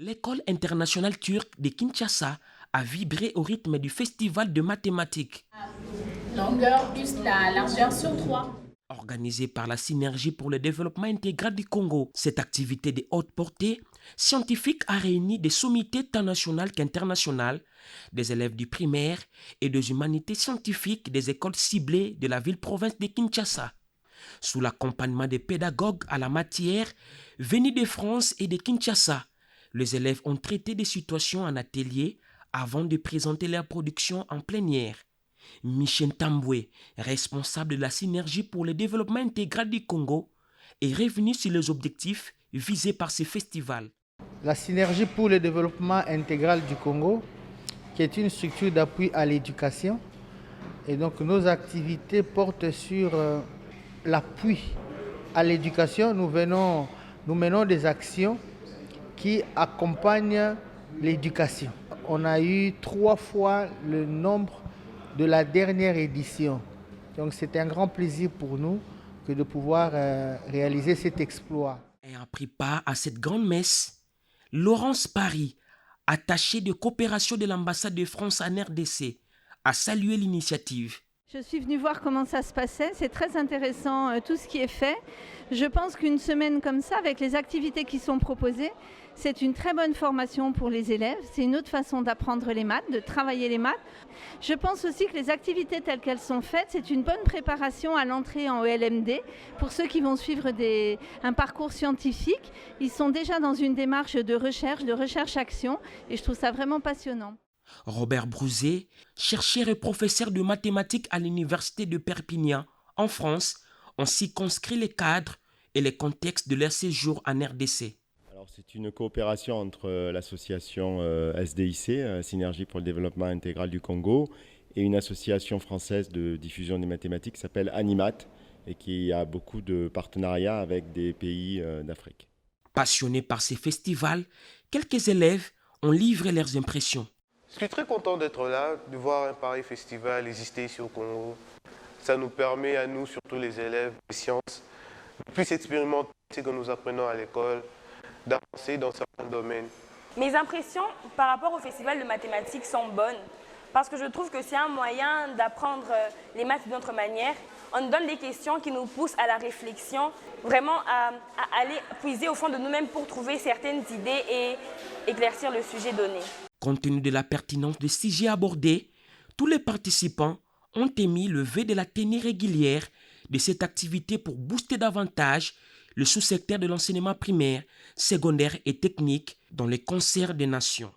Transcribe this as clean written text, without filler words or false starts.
L'école internationale turque de Kinshasa a vibré au rythme du festival de mathématiques. Longueur plus la largeur sur 3. Organisée par la Synergie pour le développement intégral du Congo, cette activité de haute portée scientifique a réuni des sommités tant nationales qu'internationales, des élèves du primaire et des humanités scientifiques des écoles ciblées de la ville-province de Kinshasa. Sous l'accompagnement des pédagogues à la matière venus de France et de Kinshasa, les élèves ont traité des situations en atelier avant de présenter leur production en plein air. Michel Tamboué, responsable de la Synergie pour le développement intégral du Congo, est revenu sur les objectifs visés par ce festival. La Synergie pour le développement intégral du Congo, qui est une structure d'appui à l'éducation, et donc nos activités portent sur l'appui à l'éducation. Nous menons des actions qui accompagnent l'éducation. On a eu 3 fois le nombre de la dernière édition. Donc c'est un grand plaisir pour nous que de pouvoir réaliser cet exploit. Ayant pris part à cette grande messe, Laurence Paris, attachée de coopération de l'ambassade de France en RDC, a salué l'initiative. Je suis venue voir comment ça se passait. C'est très intéressant tout ce qui est fait. Je pense qu'une semaine comme ça, avec les activités qui sont proposées, c'est une très bonne formation pour les élèves. C'est une autre façon d'apprendre les maths, de travailler les maths. Je pense aussi que les activités telles qu'elles sont faites, c'est une bonne préparation à l'entrée en ELMD. Pour ceux qui vont suivre un parcours scientifique, ils sont déjà dans une démarche de recherche-action, et je trouve ça vraiment passionnant. Robert Brouzet, chercheur et professeur de mathématiques à l'université de Perpignan, en France, ont circonscrit les cadres et les contextes de leur séjour en RDC. Alors, c'est une coopération entre l'association SDIC, Synergie pour le développement intégral du Congo, et une association française de diffusion des mathématiques qui s'appelle Animat et qui a beaucoup de partenariats avec des pays d'Afrique. Passionnés par ces festivals, quelques élèves ont livré leurs impressions. Je suis très content d'être là, de voir un pareil festival exister ici au Congo. Ça nous permet à nous, surtout les élèves des sciences, de plus expérimenter ce que nous apprenons à l'école, d'avancer dans certains domaines. Mes impressions par rapport au festival de mathématiques sont bonnes parce que je trouve que c'est un moyen d'apprendre les maths d'une autre manière. On nous donne des questions qui nous poussent à la réflexion, vraiment à aller puiser au fond de nous-mêmes pour trouver certaines idées et éclaircir le sujet donné. Compte tenu de la pertinence des sujets abordés, tous les participants ont émis le vœu de la tenue régulière de cette activité pour booster davantage le sous-secteur de l'enseignement primaire, secondaire et technique dans les concerts des nations.